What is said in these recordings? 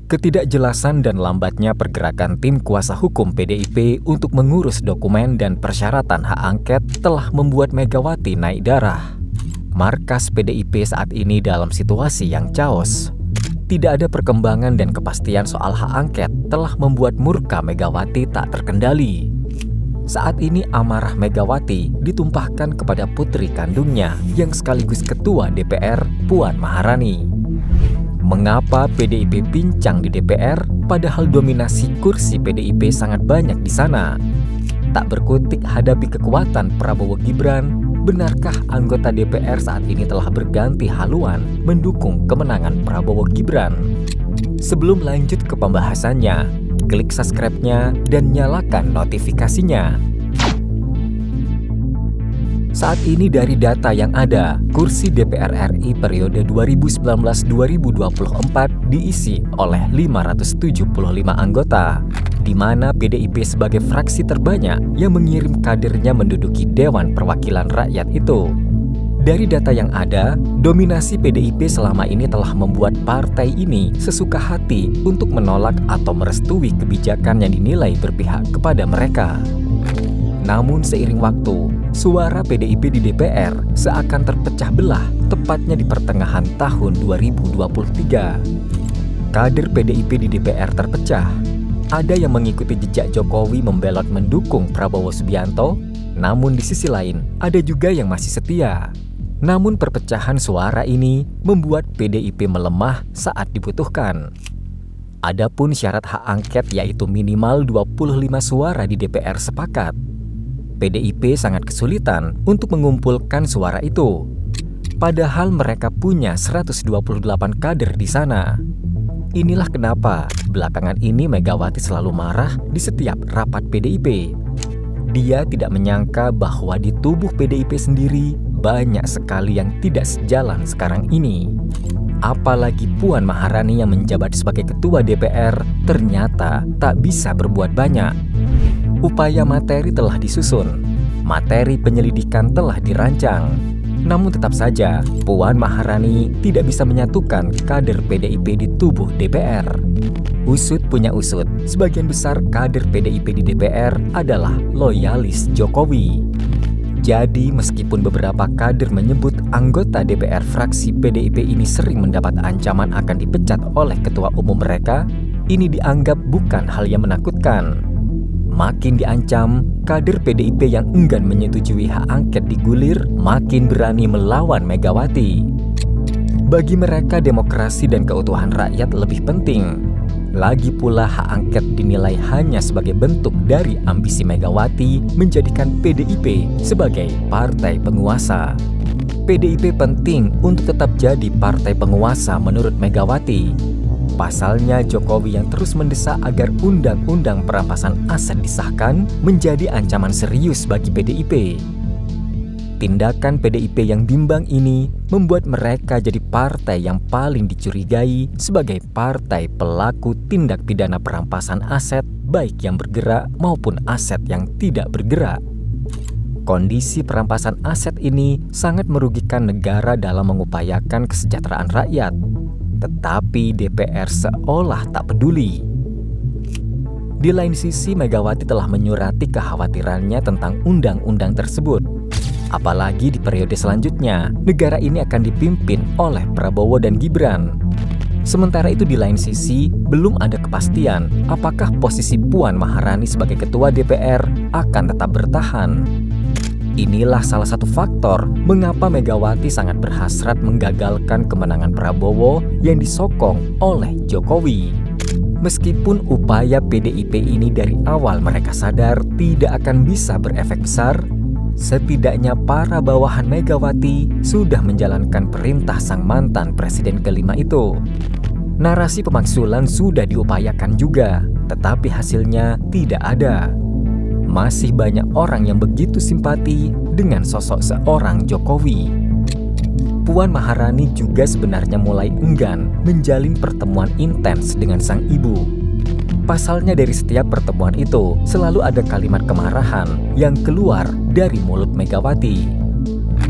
Ketidakjelasan dan lambatnya pergerakan tim kuasa hukum PDIP untuk mengurus dokumen dan persyaratan hak angket telah membuat Megawati naik darah. Markas PDIP saat ini dalam situasi yang chaos. Tidak ada perkembangan dan kepastian soal hak angket telah membuat murka Megawati tak terkendali. Saat ini amarah Megawati ditumpahkan kepada putri kandungnya yang sekaligus ketua DPR, Puan Maharani. Mengapa PDIP pincang di DPR padahal dominasi kursi PDIP sangat banyak di sana? Tak berkutik hadapi kekuatan Prabowo Gibran, benarkah anggota DPR saat ini telah berganti haluan mendukung kemenangan Prabowo Gibran? Sebelum lanjut ke pembahasannya, klik subscribe-nya dan nyalakan notifikasinya. Saat ini dari data yang ada, kursi DPR RI periode 2019-2024 diisi oleh 575 anggota, di mana PDIP sebagai fraksi terbanyak yang mengirim kadernya menduduki Dewan Perwakilan Rakyat itu. Dari data yang ada, dominasi PDIP selama ini telah membuat partai ini sesuka hati untuk menolak atau merestui kebijakan yang dinilai berpihak kepada mereka. Namun seiring waktu, suara PDIP di DPR seakan terpecah belah tepatnya di pertengahan tahun 2023. Kader PDIP di DPR terpecah. Ada yang mengikuti jejak Jokowi membelot mendukung Prabowo Subianto, namun di sisi lain ada juga yang masih setia. Namun perpecahan suara ini membuat PDIP melemah saat dibutuhkan. Adapun syarat hak angket yaitu minimal 25 suara di DPR sepakat. PDIP sangat kesulitan untuk mengumpulkan suara itu. Padahal mereka punya 128 kader di sana. Inilah kenapa belakangan ini Megawati selalu marah di setiap rapat PDIP. Dia tidak menyangka bahwa di tubuh PDIP sendiri banyak sekali yang tidak sejalan sekarang ini. Apalagi Puan Maharani yang menjabat sebagai ketua DPR ternyata tak bisa berbuat banyak. Upaya materi telah disusun, materi penyelidikan telah dirancang. Namun tetap saja Puan Maharani tidak bisa menyatukan kader PDIP di tubuh DPR. Usut punya usut, sebagian besar kader PDIP di DPR adalah loyalis Jokowi. Jadi meskipun beberapa kader menyebut anggota DPR fraksi PDIP ini sering mendapat ancaman akan dipecat oleh ketua umum mereka, ini dianggap bukan hal yang menakutkan. Makin diancam, kader PDIP yang enggan menyetujui hak angket digulir makin berani melawan Megawati. Bagi mereka demokrasi dan keutuhan rakyat lebih penting. Lagi pula hak angket dinilai hanya sebagai bentuk dari ambisi Megawati menjadikan PDIP sebagai partai penguasa. PDIP penting untuk tetap jadi partai penguasa menurut Megawati. Pasalnya Jokowi yang terus mendesak agar undang-undang perampasan aset disahkan menjadi ancaman serius bagi PDIP. Tindakan PDIP yang bimbang ini membuat mereka jadi partai yang paling dicurigai sebagai partai pelaku tindak pidana perampasan aset baik yang bergerak maupun aset yang tidak bergerak. Kondisi perampasan aset ini sangat merugikan negara dalam mengupayakan kesejahteraan rakyat. Tetapi DPR seolah tak peduli. Di lain sisi, Megawati telah menyurati kekhawatirannya tentang undang-undang tersebut. Apalagi di periode selanjutnya, negara ini akan dipimpin oleh Prabowo dan Gibran. Sementara itu di lain sisi, belum ada kepastian apakah posisi Puan Maharani sebagai ketua DPR akan tetap bertahan. Inilah salah satu faktor mengapa Megawati sangat berhasrat menggagalkan kemenangan Prabowo yang disokong oleh Jokowi. Meskipun upaya PDIP ini dari awal mereka sadar tidak akan bisa berefek besar, setidaknya para bawahan Megawati sudah menjalankan perintah sang mantan presiden kelima itu. Narasi pemaksulan sudah diupayakan juga, tetapi hasilnya tidak ada. Masih banyak orang yang begitu simpati dengan sosok seorang Jokowi. Puan Maharani juga sebenarnya mulai enggan menjalin pertemuan intens dengan sang ibu. Pasalnya dari setiap pertemuan itu selalu ada kalimat kemarahan yang keluar dari mulut Megawati.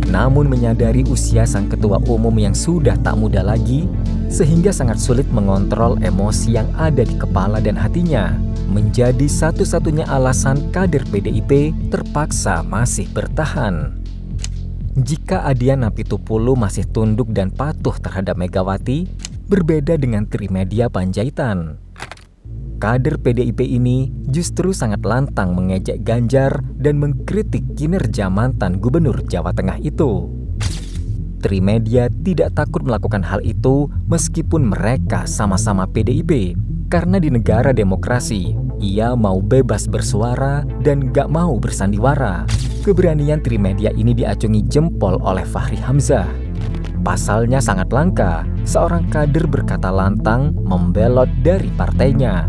Namun menyadari usia sang ketua umum yang sudah tak muda lagi, sehingga sangat sulit mengontrol emosi yang ada di kepala dan hatinya, menjadi satu-satunya alasan kader PDIP terpaksa masih bertahan. Jika Adian Apitupulu masih tunduk dan patuh terhadap Megawati, berbeda dengan Trimedia Panjaitan. Kader PDIP ini justru sangat lantang mengejek Ganjar dan mengkritik kinerja mantan gubernur Jawa Tengah itu. Trimedia tidak takut melakukan hal itu meskipun mereka sama-sama PDIP, karena di negara demokrasi, ia mau bebas bersuara dan gak mau bersandiwara. Keberanian Trimedia ini diacungi jempol oleh Fahri Hamzah. Pasalnya sangat langka, seorang kader berkata lantang membelot dari partainya.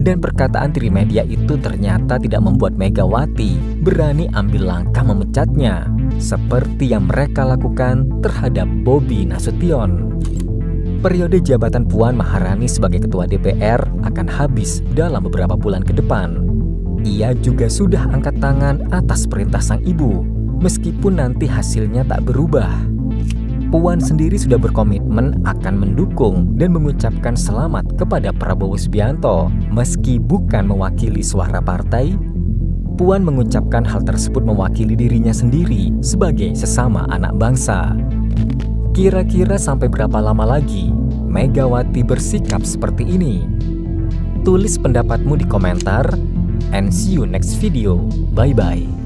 Dan perkataan Trimedia itu ternyata tidak membuat Megawati berani ambil langkah memecatnya, seperti yang mereka lakukan terhadap Bobi Nasution. Periode jabatan Puan Maharani sebagai Ketua DPR akan habis dalam beberapa bulan ke depan. Ia juga sudah angkat tangan atas perintah sang ibu, meskipun nanti hasilnya tak berubah. Puan sendiri sudah berkomitmen akan mendukung dan mengucapkan selamat kepada Prabowo Subianto. Meski bukan mewakili suara partai, Puan mengucapkan hal tersebut mewakili dirinya sendiri sebagai sesama anak bangsa. Kira-kira sampai berapa lama lagi Megawati bersikap seperti ini? Tulis pendapatmu di komentar, and see you next video. Bye-bye.